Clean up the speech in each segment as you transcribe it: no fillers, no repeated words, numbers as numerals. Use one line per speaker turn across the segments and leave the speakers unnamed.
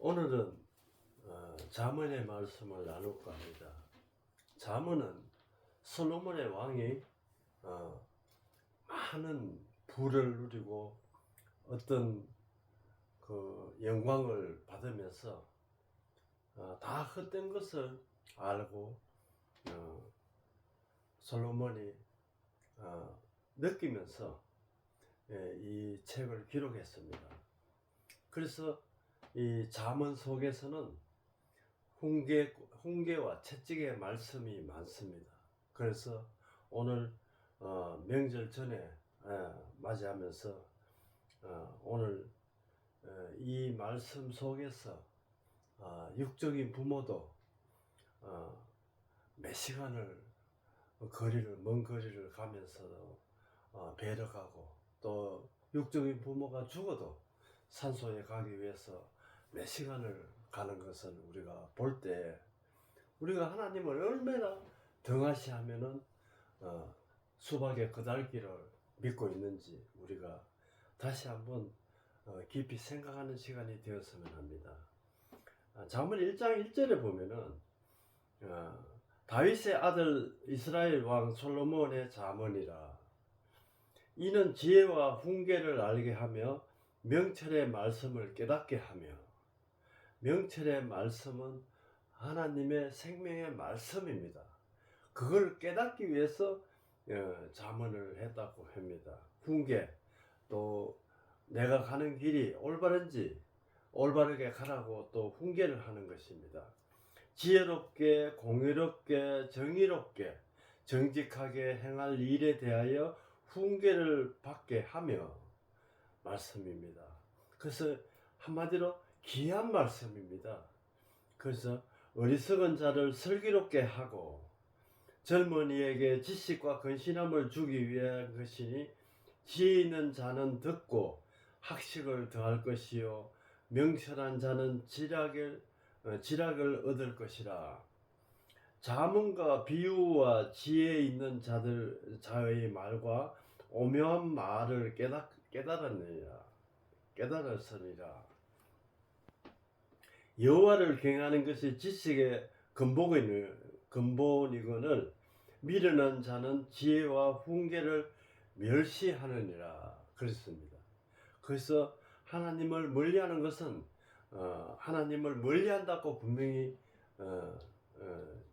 오늘은 잠언의 말씀을 나눌까 합니다. 잠언은 솔로몬의 왕이 많은 부를 누리고 어떤 그 영광을 받으면서 다 헛된 것을 알고 솔로몬이 느끼면서 이 책을 기록했습니다. 그래서 이 잠언 속에서는 훈계와 채찍의 말씀이 많습니다. 그래서 오늘 명절 전에 맞이하면서 오늘 이 말씀 속에서 육적인 부모도 몇 시간을 먼 거리를 가면서 배려가고, 또 육적인 부모가 죽어도 산소에 가기 위해서 몇 시간을 가는 것을 우리가 볼 때, 우리가 하나님을 얼마나 등하시하면은 수박의 그달기를 믿고 있는지 우리가 다시 한번 깊이 생각하는 시간이 되었으면 합니다. 잠언 1장 1절에 보면은 다윗의 아들 이스라엘 왕 솔로몬의 잠언이라. 이는 지혜와 훈계를 알게 하며 명철의 말씀을 깨닫게 하며. 명철의 말씀은 하나님의 생명의 말씀입니다. 그걸 깨닫기 위해서 잠언을 했다고 합니다. 훈계, 또 내가 가는 길이 올바른지 올바르게 가라고 또 훈계를 하는 것입니다. 지혜롭게, 공의롭게, 정의롭게, 정직하게 행할 일에 대하여 훈계를 받게 하며 말씀입니다. 그래서 한마디로 귀한 말씀입니다. 그래서 어리석은 자를 슬기롭게 하고 젊은이에게 지식과 근신함을 주기 위한 것이니, 지혜 있는 자는 듣고 학식을 더할 것이요 명철한 자는 지략을 얻을 것이라. 잠언과 비유와 지혜 있는 자의 말과 오묘한 말을 깨달았으니라. 여호와를 경외하는 것이 지식의 근본이거늘 미련한 자는 지혜와 훈계를 멸시하느니라. 그렇습니다. 그래서 하나님을 멀리하는 것은 하나님을 멀리한다고 분명히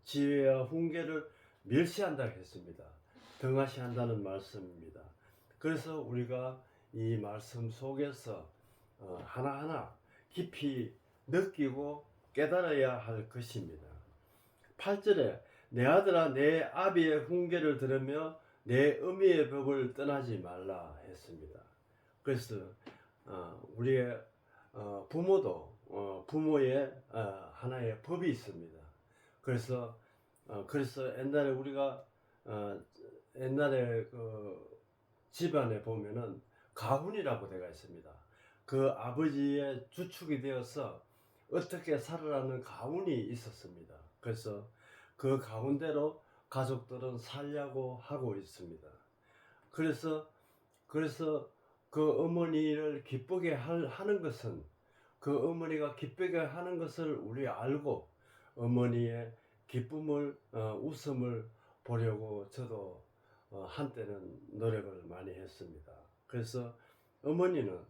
지혜와 훈계를 멸시한다 했습니다. 등하시한다는 말씀입니다. 그래서 우리가 이 말씀 속에서 하나하나 깊이 느끼고 깨달아야 할 것입니다. 8절에 내 아들아 내 아비의 훈계를 들으며 내 어미의 법을 떠나지 말라 했습니다. 그래서 우리의 부모도 부모의 하나의 법이 있습니다. 그래서 옛날에 우리가 옛날에 그 집안에 보면은 가훈이라고 되어 있습니다. 그 아버지의 주축이 되어서 어떻게 살아라는 가훈이 있었습니다. 그래서 그 가훈대로 가족들은 살려고 하고 있습니다. 그래서 그 어머니를 기쁘게 하는 것은, 그 어머니가 기쁘게 하는 것을 우리 알고 어머니의 기쁨을 웃음을 보려고 저도 한때는 노력을 많이 했습니다. 그래서 어머니는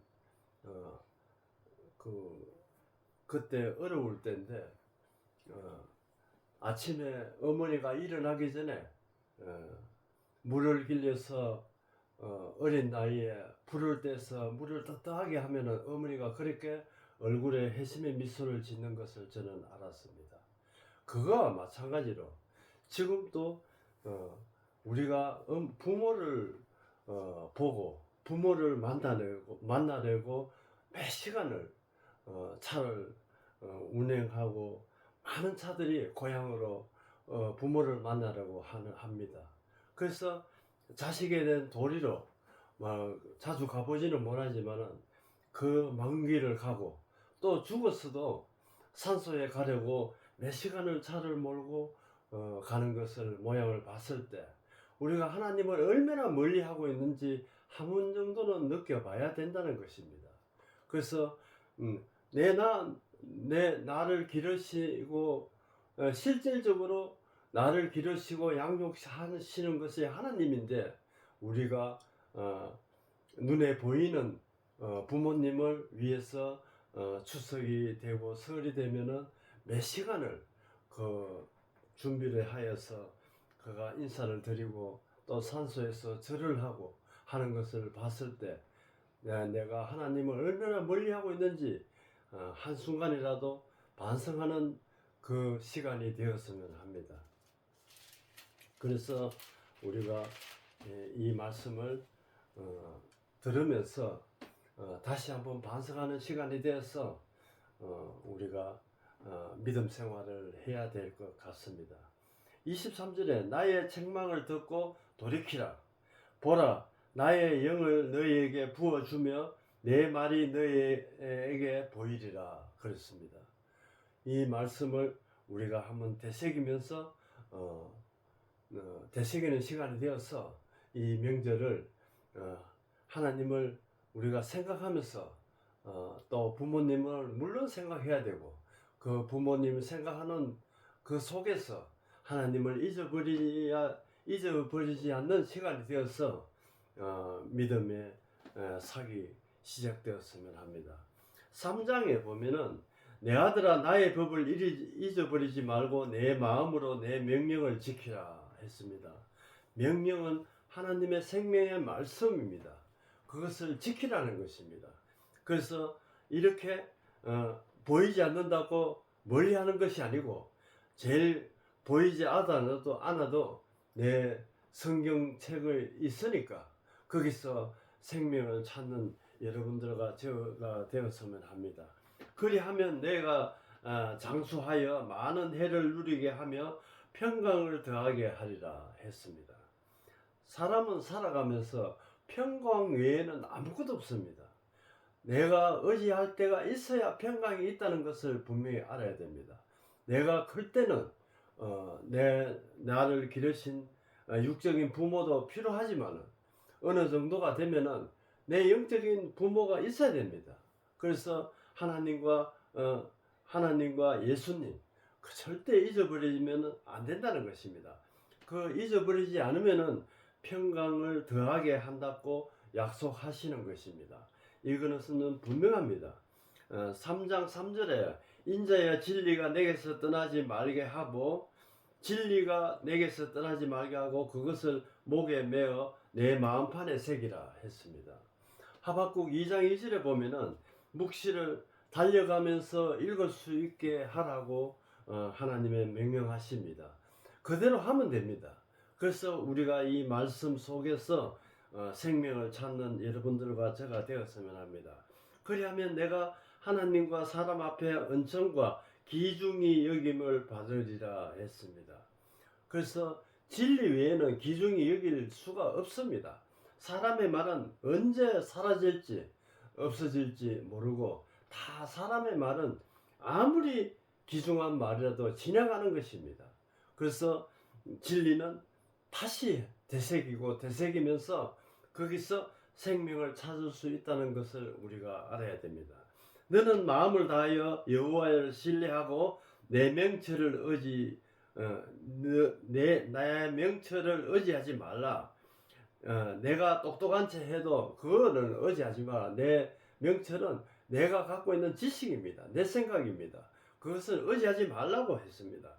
그때 어려울 때인데 아침에 어머니가 일어나기 전에 물을 길려서 어린 나이에 불을 떼서 물을 따뜻하게 하면은 어머니가 그렇게 얼굴에 해심의 미소를 짓는 것을 저는 알았습니다. 그거와 마찬가지로 지금도 우리가 부모를 보고 부모를 만나려고 몇 시간을 차를 운행하고 많은 차들이 고향으로 부모를 만나려고 합니다. 그래서 자식에 대한 도리로 자주 가보지는 못하지만은 그 먼 길을 가고, 또 죽었어도 산소에 가려고 몇 시간을 차를 몰고 가는 것을 모양을 봤을 때 우리가 하나님을 얼마나 멀리 하고 있는지 한 번 정도는 느껴봐야 된다는 것입니다. 그래서 나를 기르시고 실질적으로 나를 기르시고 양육하시는 것이 하나님인데 우리가 눈에 보이는 부모님을 위해서 추석이 되고 설이 되면은 몇 시간을 그 준비를 하여서 그가 인사를 드리고 또 산소에서 절을 하고 하는 것을 봤을 때 내가 하나님을 얼마나 멀리하고 있는지 한순간이라도 반성하는 그 시간이 되었으면 합니다. 그래서 우리가 이 말씀을 들으면서 다시 한번 반성하는 시간이 되어서 우리가 믿음 생활을 해야 될 것 같습니다. 23절에 나의 책망을 듣고 돌이키라. 보라, 나의 영을 너희에게 부어주며 내 말이 너희에게 보이리라 그랬습니다. 이 말씀을 우리가 한번 되새기면서 되새기는 시간이 되어서 이 명절을 하나님을 우리가 생각하면서 또 부모님을 물론 생각해야 되고 그 부모님을 생각하는 그 속에서 하나님을 잊어버리지 않는 시간이 되어서 믿음의 sak이 시작되었으면 합니다. 3장에 보면은 내 아들아 나의 법을 잊어버리지 말고 내 마음으로 내 명령을 지키라 했습니다. 명령은 하나님의 생명의 말씀입니다. 그것을 지키라는 것입니다. 그래서 이렇게 보이지 않는다고 멀리하는 것이 아니고 제일 보이지 않아도 내 성경책을 있으니까 거기서 생명을 찾는 여러분들과 저가 되었으면 합니다. 그리하면 내가 장수하여 많은 해를 누리게 하며 평강을 더하게 하리라 했습니다. 사람은 살아가면서 평강 외에는 아무것도 없습니다. 내가 의지할 때가 있어야 평강이 있다는 것을 분명히 알아야 됩니다. 내가 클 때는 나를 기르신 육적인 부모도 필요하지만 어느 정도가 되면은 내 영적인 부모가 있어야 됩니다. 그래서 하나님과 예수님 절대 잊어버리면 안 된다는 것입니다. 그 잊어버리지 않으면은 평강을 더하게 한다고 약속하시는 것입니다. 이것은 분명합니다. 3장 3절에 인자야 진리가 내게서 떠나지 말게 하고 진리가 내게서 떠나지 말게 하고 그것을 목에 메어 내 마음판에 새기라 했습니다. 하박국 2장 2절에 보면은 묵시를 달려가면서 읽을 수 있게 하라고 하나님의 명령하십니다. 그대로 하면 됩니다. 그래서 우리가 이 말씀 속에서 생명을 찾는 여러분들과 제가 되었으면 합니다. 그리하면 내가 하나님과 사람 앞에 은총과 기중이 여김을 받으리라 했습니다. 그래서 진리 외에는 기중이 여길 수가 없습니다. 사람의 말은 언제 사라질지 없어질지 모르고 다 사람의 말은 아무리 귀중한 말이라도 지나가는 것입니다. 그래서 진리는 다시 되새기면서 거기서 생명을 찾을 수 있다는 것을 우리가 알아야 됩니다. 너는 마음을 다하여 여호와를 신뢰하고 내 명철을 나의 명철을 의지하지 말라. 내가 똑똑한 채 해도 그거는 의지하지 마라. 내 명철은 내가 갖고 있는 지식입니다. 내 생각입니다. 그것을 의지하지 말라고 했습니다.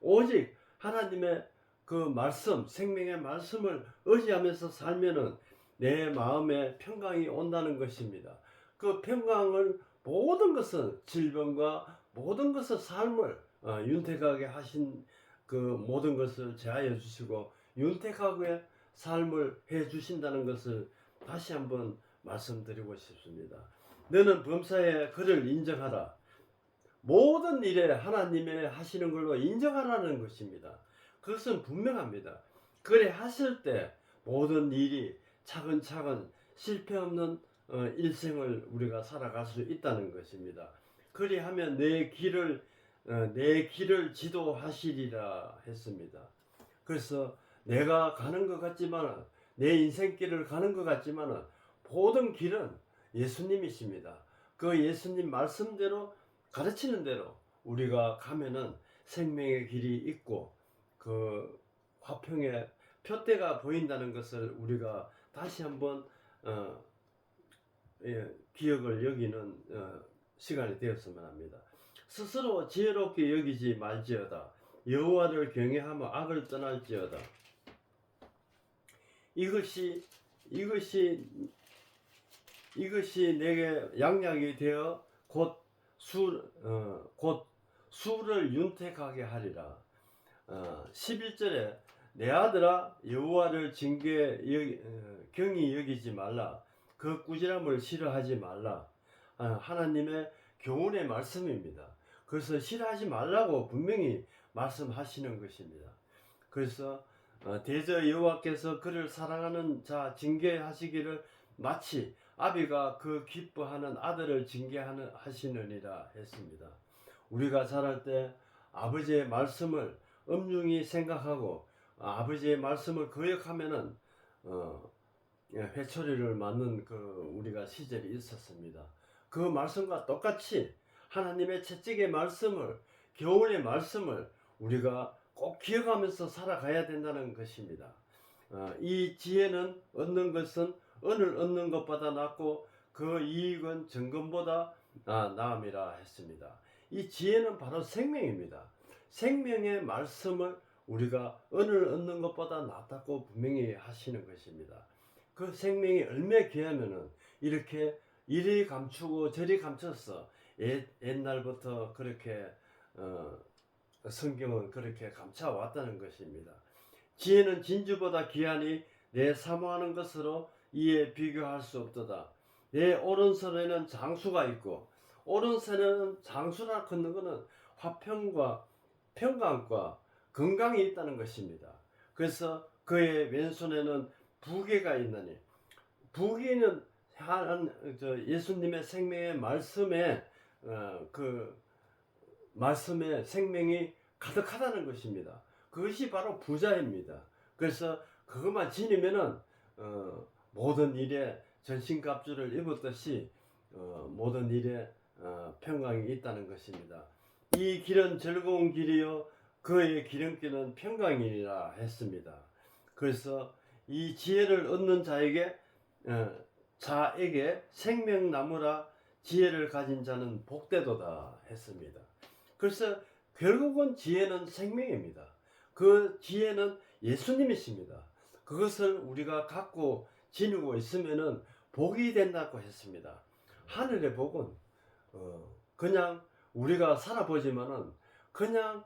오직 하나님의 그 말씀, 생명의 말씀을 의지하면서 살면은 내 마음에 평강이 온다는 것입니다. 그 평강을 모든 것은 질병과 모든 것을 삶을 윤택하게 하신 그 모든 것을 제하여 주시고 윤택하게 삶을 해 주신다는 것을 다시 한번 말씀드리고 싶습니다. 너는 범사에 그를 인정하라. 모든 일에 하나님의 하시는 걸로 인정하라는 것입니다. 그것은 분명합니다. 그래 하실 때 모든 일이 차근차근 실패 없는 일생을 우리가 살아갈 수 있다는 것입니다. 그리하면 내 길을 지도하시리라 했습니다. 그래서 내가 가는 것 같지만 내 인생길을 가는 것 같지만 모든 길은 예수님이십니다. 그 예수님 말씀대로 가르치는 대로 우리가 가면은 생명의 길이 있고 그 화평의 표대가 보인다는 것을 우리가 다시 한번 기억을 여기는 시간이 되었으면 합니다. 스스로 지혜롭게 여기지 말지어다. 여호와를 경외하며 악을 떠날지어다. 이것이 내게 양약이 되어 곧 수를 윤택하게 하리라. 11절에 내 아들아 여호와를 경히 여기지 말라. 그 꾸지람을 싫어하지 말라. 하나님의 교훈의 말씀입니다. 그래서 싫어하지 말라고 분명히 말씀하시는 것입니다. 그래서 대저 여호와께서 그를 사랑하는 자 징계하시기를 마치 아비가 그 기뻐하는 아들을 징계하시느니라 했습니다. 우리가 자랄 때 아버지의 말씀을 엄중히 생각하고 아버지의 말씀을 거역하면은 회초리를 맞는 우리가 시절이 있었습니다. 그 말씀과 똑같이 하나님의 채찍의 말씀을, 교훈의 말씀을 우리가 꼭 기억하면서 살아가야 된다는 것입니다. 이 지혜는 얻는 것은 은을 얻는 것보다 낫고 그 이익은 정금보다 나음이라 했습니다. 이 지혜는 바로 생명입니다. 생명의 말씀을 우리가 은을 얻는 것보다 낫다고 분명히 하시는 것입니다. 그 생명이 얼마나 귀하면은 이렇게 이리 감추고 저리 감췄어. 옛날부터 그렇게 성경은 그렇게 감춰왔다는 것입니다. 지혜는 진주보다 귀하니 내 사모하는 것으로 이에 비교할 수 없도다. 내 오른손에는 장수가 있고, 오른손에는 장수라 하는 것은 화평과 평강과 건강이 있다는 것입니다. 그래서 그의 왼손에는 부귀가 있나니, 부귀는 예수님의 생명의 말씀에 그 말씀에 생명이 가득하다는 것입니다. 그것이 바로 부자입니다. 그래서 그것만 지니면은 모든 일에 전신갑주를 입었듯이 모든 일에 평강이 있다는 것입니다. 이 길은 즐거운 길이요 그의 기름길은 평강이라 했습니다. 그래서 이 지혜를 얻는 자에게 생명나무라 지혜를 가진 자는 복되도다 했습니다. 그래서 결국은 지혜는 생명입니다. 그 지혜는 예수님이십니다. 그것을 우리가 갖고 지니고 있으면은 복이 된다고 했습니다. 하늘의 복은 그냥 우리가 살아보지만은 그냥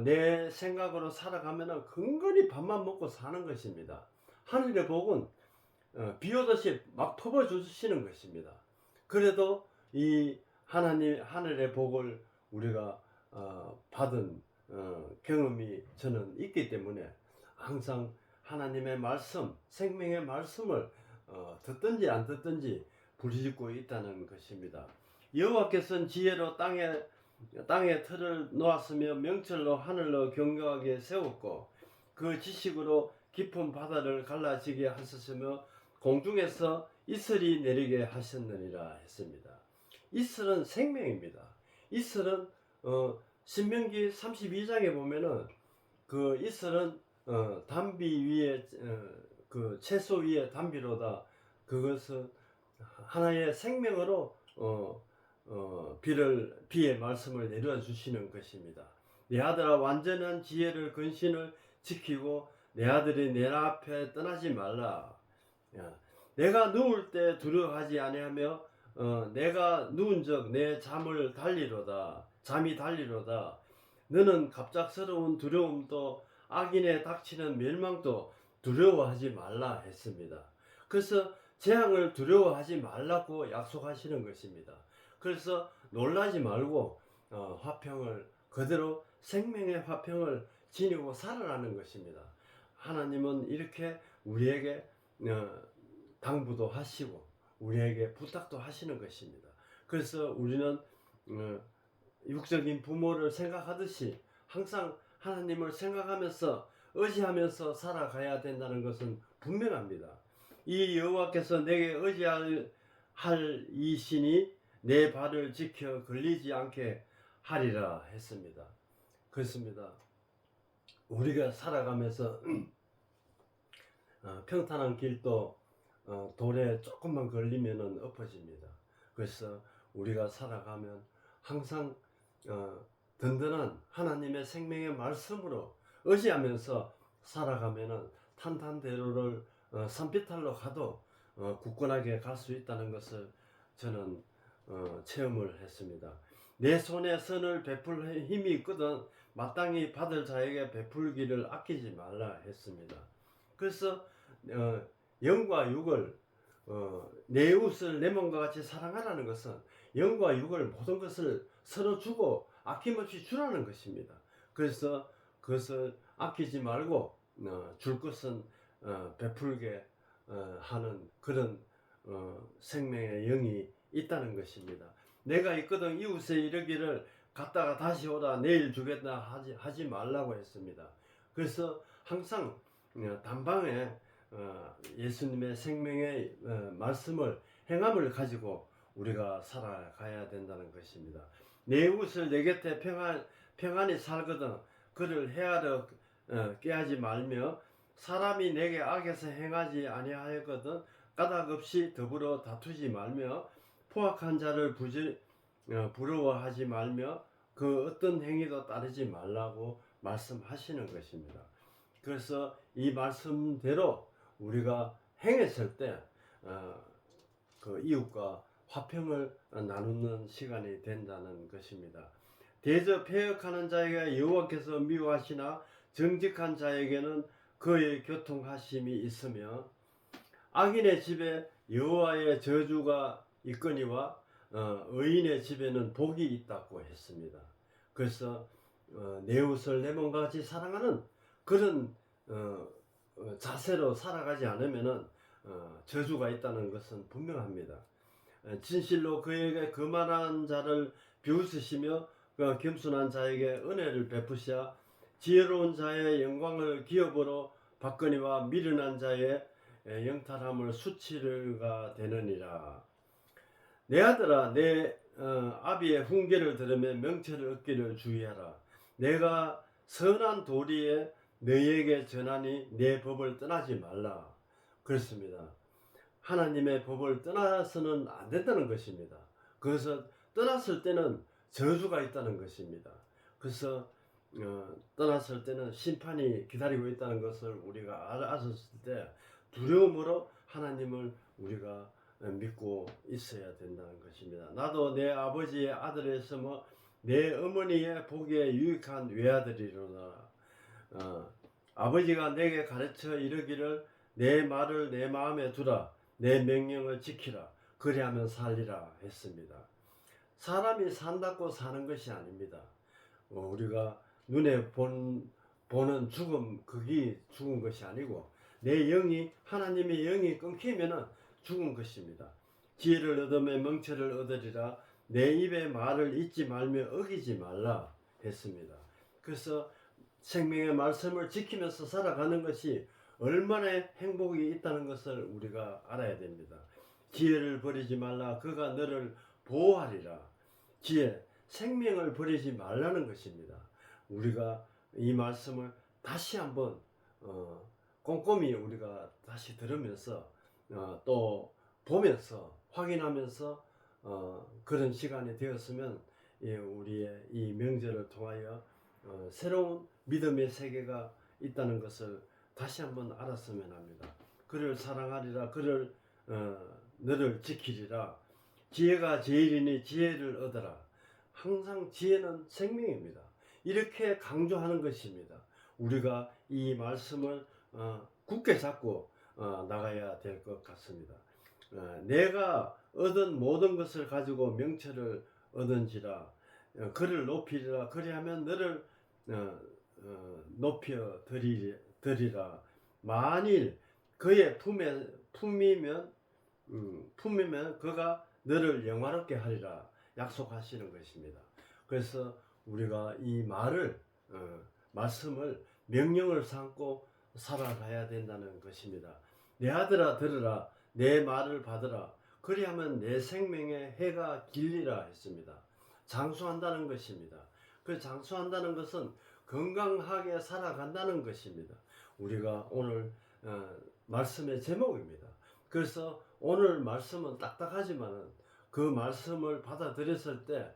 내 생각으로 살아가면은 근근히 밥만 먹고 사는 것입니다. 하늘의 복은 비 오듯이 막 퍼부어주시는 것입니다. 그래도 이 하늘의 복을 우리가 받은 경험이 저는 있기 때문에 항상 하나님의 말씀, 생명의 말씀을 듣든지 안 듣든지 부르짖고 있다는 것입니다. 여호와께서는 지혜로 땅에 틀을 놓았으며 명철로 하늘로 견고하게 세웠고 그 지식으로 깊은 바다를 갈라지게 하셨으며 공중에서 이슬이 내리게 하셨느니라 했습니다. 이슬은 생명입니다. 이슬은 신명기 32장에 보면은 그 이슬은 담비 위에 그 채소 위에 담비로다. 그것은 하나의 생명으로 비의 말씀을 내려 주시는 것입니다. 내 아들아 완전한 지혜를 근신을 지키고 내 아들이 내 앞에 떠나지 말라. 내가 누울 때 두려워하지 아니하며 내가 누운즉 내 잠이 달리로다. 너는 갑작스러운 두려움도 악인의 닥치는 멸망도 두려워하지 말라 했습니다. 그래서 재앙을 두려워하지 말라고 약속하시는 것입니다. 그래서 놀라지 말고 화평을 그대로 생명의 화평을 지니고 살아라는 것입니다. 하나님은 이렇게 우리에게 당부도 하시고 우리에게 부탁도 하시는 것입니다. 그래서 우리는 육적인 부모를 생각하듯이 항상 하나님을 생각하면서 의지하면서 살아가야 된다는 것은 분명합니다. 이 여호와께서 내게 의지할 이 신이 내 발을 지켜 걸리지 않게 하리라 했습니다. 그렇습니다. 우리가 살아가면서 평탄한 길도 돌에 조금만 걸리면 엎어집니다. 그래서 우리가 살아가면 항상 든든한 하나님의 생명의 말씀으로 의지하면서 살아가면 탄탄대로를 산비탈로 가도 굳건하게 갈 수 있다는 것을 저는 체험을 했습니다. 내 손에 선을 베풀 힘이 있거든 마땅히 받을 자에게 베풀기를 아끼지 말라 했습니다. 그래서 영과 육을 내 이웃을 내 몸과 같이 사랑하라는 것은 영과 육을 모든 것을 서로 주고 아낌없이 주라는 것입니다. 그래서 그것을 아끼지 말고 줄 것은 베풀게 하는 그런 생명의 영이 있다는 것입니다. 내가 있거든 이웃에 이르기를 갔다가 다시 오라 내일 주겠다 하지 말라고 했습니다. 그래서 항상 단방에 예수님의 생명의 말씀을 행함을 가지고 우리가 살아가야 된다는 것입니다. 내 이웃을 내 곁에 평안히 살거든 그를 헤아려 깨하지 말며 사람이 내게 악에서 행하지 아니하였거든 까닭없이 더불어 다투지 말며 포악한 자를 부러워하지 말며 그 어떤 행위도 따르지 말라고 말씀하시는 것입니다. 그래서 이 말씀대로 우리가 행했을 때 그 이웃과 화평을 나누는 시간이 된다는 것입니다. 대저 폐역하는 자에게 여호와께서 미워하시나 정직한 자에게는 그의 교통하심이 있으며 악인의 집에 여호와의 저주가 있거니와 의인의 집에는 복이 있다고 했습니다. 그래서 내 이웃을 내 몸과 같이 사랑하는 그런 자세로 살아가지 않으면 저주가 있다는 것은 분명합니다. 진실로 그에게 거만한 자를 비웃으시며 겸손한 자에게 은혜를 베푸시아 지혜로운 자의 영광을 기업으로 받거니와 미련한 자의 영탈함을 수치가 되느니라. 내 아들아 내 아비의 훈계를 들으며 명철을 얻기를 주의하라. 내가 선한 도리에 너희에게 전하니 내 법을 떠나지 말라. 그렇습니다. 하나님의 법을 떠나서는 안 된다는 것입니다. 그래서 떠났을 때는 저주가 있다는 것입니다. 그래서 떠났을 때는 심판이 기다리고 있다는 것을 우리가 알았을 때 두려움으로 하나님을 우리가 믿고 있어야 된다는 것입니다. 나도 내 아버지의 아들이었으며 내 어머니의 복에 유익한 외아들이로다. 아버지가 내게 가르쳐 이르기를 내 말을 내 마음에 두라 내 명령을 지키라 그리하면 살리라 했습니다. 사람이 산다고 사는 것이 아닙니다. 우리가 눈에 보는 죽음 그게 죽은 것이 아니고 내 영이 하나님의 영이 끊기면은 죽은 것입니다. 지혜를 얻으며 명철을 얻으리라 내 입의 말을 잊지 말며 어기지 말라 했습니다. 그래서 생명의 말씀을 지키면서 살아가는 것이 얼마나 행복이 있다는 것을 우리가 알아야 됩니다. 지혜를 버리지 말라 그가 너를 보호하리라. 지혜, 생명을 버리지 말라는 것입니다. 우리가 이 말씀을 다시 한번 꼼꼼히 우리가 다시 들으면서 또 보면서 확인하면서 그런 시간이 되었으면 우리의 이 명절을 통하여 새로운 믿음의 세계가 있다는 것을 다시 한번 알았으면 합니다. 그를 사랑하리라 그를 너를 지키리라. 지혜가 제일이니 지혜를 얻어라. 항상 지혜는 생명입니다. 이렇게 강조하는 것입니다. 우리가 이 말씀을 굳게 잡고 나가야 될 것 같습니다. 내가 얻은 모든 것을 가지고 명철을 얻은지라 그를 높이리라. 그리하면 너를 높여 드리라. 만일 그의 품이면 그가 너를 영화롭게 하리라 약속하시는 것입니다. 그래서 우리가 이 말씀을 명령을 삼고 살아가야 된다는 것입니다. 내 아들아 들으라 내 말을 받으라 그리하면 내 생명의 해가 길리라 했습니다. 장수한다는 것입니다. 그 장수한다는 것은 건강하게 살아간다는 것입니다. 우리가 오늘 말씀의 제목입니다. 그래서 오늘 말씀은 딱딱하지만은 그 말씀을 받아들였을 때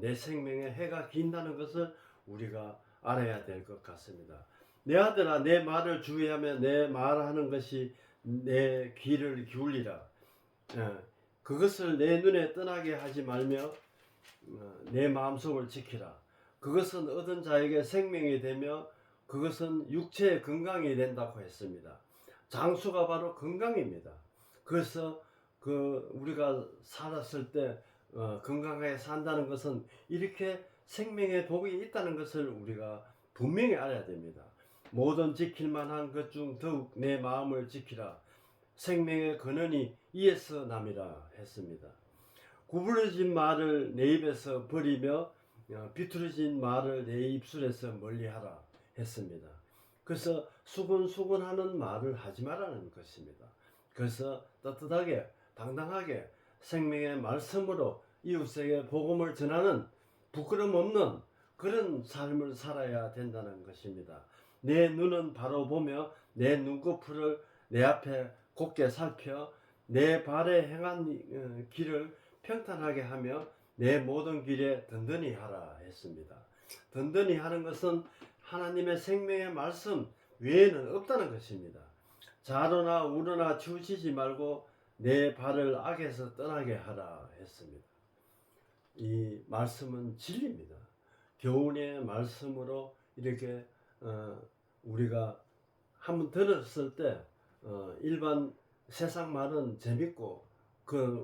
내 생명의 해가 긴다는 것을 우리가 알아야 될 것 같습니다. 내 아들아, 내 말을 주의하며 내 말하는 것이 내 귀를 기울이라. 그것을 내 눈에 떠나게 하지 말며 내 마음속을 지키라. 그것은 얻은 자에게 생명이 되며 그것은 육체의 건강이 된다고 했습니다. 장수가 바로 건강입니다. 그래서 우리가 살았을 때 건강하게 산다는 것은 이렇게 생명의 복이 있다는 것을 우리가 분명히 알아야 됩니다. 모든 지킬 만한 것 중 더욱 내 마음을 지키라. 생명의 근원이 이에서 남이라 했습니다. 구부러진 말을 내 입에서 버리며 비뚤어진 말을 내 입술에서 멀리하라 했습니다. 그래서 수근수근하는 말을 하지 말라는 것입니다. 그래서 떳떳하게 당당하게 생명의 말씀으로 이웃에게 복음을 전하는 부끄럼 없는 그런 삶을 살아야 된다는 것입니다. 내 눈은 바로 보며 내 눈꺼풀을 내 앞에 곧게 살펴 내 발에 행한 길을 평탄하게 하며 내 모든 길에 든든히 하라 했습니다. 든든히 하는 것은 하나님의 생명의 말씀 외에는 없다는 것입니다. 좌로나 우로나 치우치지 말고 내 발을 악에서 떠나게 하라 했습니다. 이 말씀은 진리입니다. 교훈의 말씀으로 이렇게 우리가 한번 들었을 때 일반 세상 말은 재밌고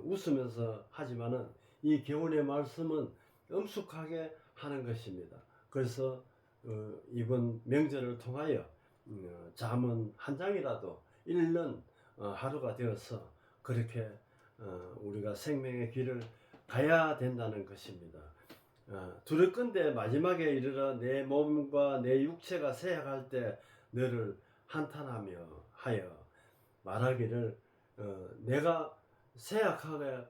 웃으면서 하지만은 이 교훈의 말씀은 엄숙하게 하는 것입니다. 그래서 이번 명절을 통하여 잠언 한 장이라도 읽는 하루가 되어서 그렇게 우리가 생명의 길을 가야 된다는 것입니다. 두렵건대 마지막에 이르러 내 몸과 내 육체가 쇠약할 때 너를 한탄하며 하여 말하기를 내가 쇠약하게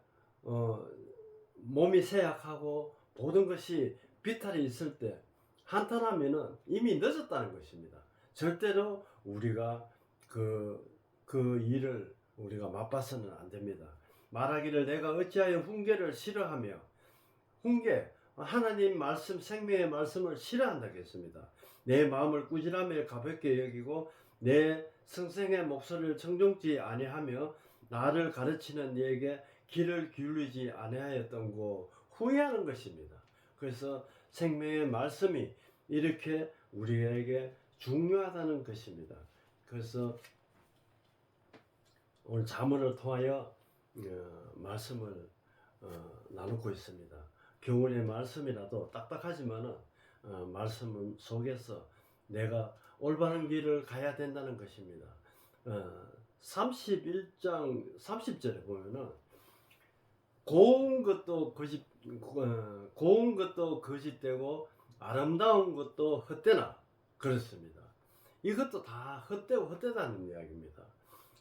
몸이 쇠약하고 모든 것이 비탈이 있을 때 한탄하면은 이미 늦었다는 것입니다. 절대로 우리가 그 일을 우리가 맛봐서는 안 됩니다. 말하기를 내가 어찌하여 훈계를 싫어하며 훈계 하나님 말씀 생명의 말씀을 싫어한다고 했습니다. 내 마음을 꾸지람에 가볍게 여기고 내 성생의 목소리를 청종치 아니하며 나를 가르치는 이에게 귀를 기울이지 아니하였던고 후회하는 것입니다. 그래서 생명의 말씀이 이렇게 우리에게 중요하다는 것입니다. 그래서 오늘 잠언을 통하여 말씀을 나누고 있습니다. 교훈의 말씀이라도 딱딱하지만은 말씀 속에서 내가 올바른 길을 가야 된다는 것입니다. 31장 30절에 보면은 고운 것도 거짓되고 아름다운 것도 헛되나 그렇습니다. 이것도 다 헛되고 헛되다는 이야기입니다.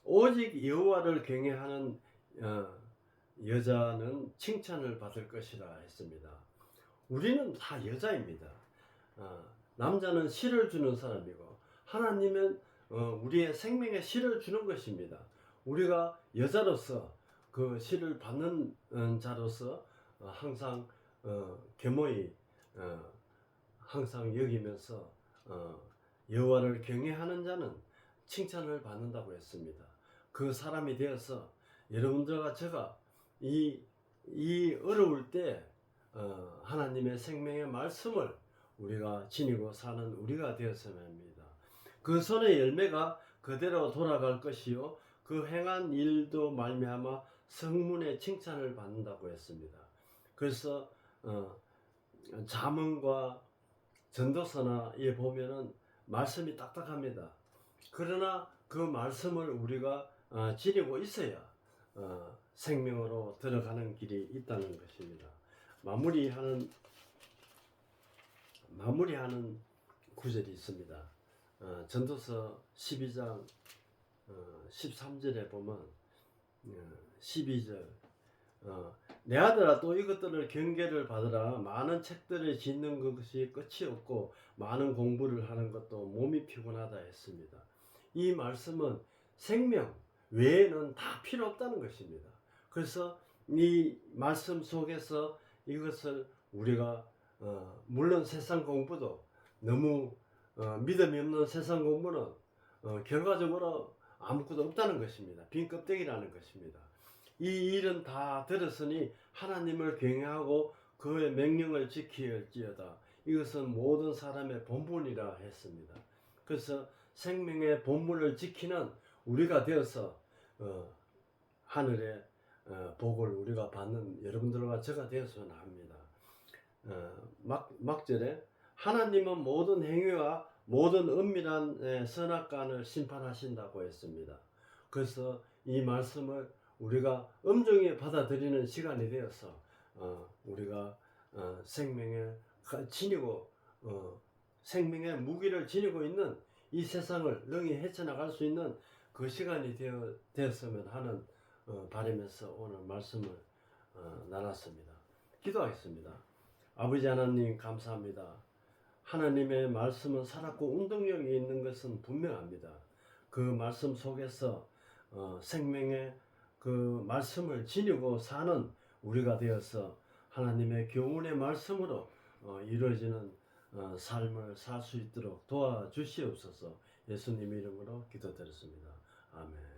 오직 여호와를 경외하는 여자는 칭찬을 받을 것이라 했습니다. 우리는 다 여자입니다. 남자는 실을 주는 사람이고 하나님은 우리의 생명에 실을 주는 것입니다. 우리가 여자로서 그 실을 받는 자로서 항상 겸허히 항상 여기면서 여호와를 경외하는 자는 칭찬을 받는다고 했습니다. 그 사람이 되어서 여러분들과 제가 이 어려울 때 하나님의 생명의 말씀을 우리가 지니고 사는 우리가 되었으면 합니다. 그 손의 열매가 그대로 돌아갈 것이요 그 행한 일도 말미암아 성문의 칭찬을 받는다고 했습니다. 그래서 잠언과 전도서나에 보면은 말씀이 딱딱합니다. 그러나 그 말씀을 우리가 지니고 있어야 생명으로 들어가는 길이 있다는 것입니다. 마무리하는 구절이 있습니다. 전도서 12장 13절에 보면 12절 내 아들아 또 이것들을 경계를 받으라. 많은 책들을 짓는 것이 끝이 없고 많은 공부를 하는 것도 몸이 피곤하다 했습니다. 이 말씀은 생명 외에는 다 필요 없다는 것입니다. 그래서 이 말씀 속에서 이것을 우리가 물론 세상 공부도 너무 믿음이 없는 세상 공부는 결과적으로 아무것도 없다는 것입니다. 빈 껍데기라는 것입니다. 이 일은 다 들었으니 하나님을 경외하고 그의 명령을 지킬지어다. 이것은 모든 사람의 본분이라 했습니다. 그래서 생명의 본분을 지키는 우리가 되어서 하늘의 복을 우리가 받는 여러분들과 저가 되었으면 합니다. 막절에 하나님은 모든 행위와 모든 은밀한 선악간을 심판하신다고 했습니다. 그래서 이 말씀을 우리가 엄중히 받아들이는 시간이 되어서 우리가 생명의 지니고 생명의 무기를 지니고 있는 이 세상을 능히 헤쳐나갈 수 있는 그 시간이 되었으면 하는 바람에서 오늘 말씀을 나눴습니다. 기도하겠습니다. 아버지 하나님 감사합니다. 하나님의 말씀은 살았고 운동력이 있는 것은 분명합니다. 그 말씀 속에서 생명의 그 말씀을 지니고 사는 우리가 되어서 하나님의 교훈의 말씀으로 이루어지는 삶을 살 수 있도록 도와주시옵소서. 예수님 이름으로 기도드렸습니다. 아멘.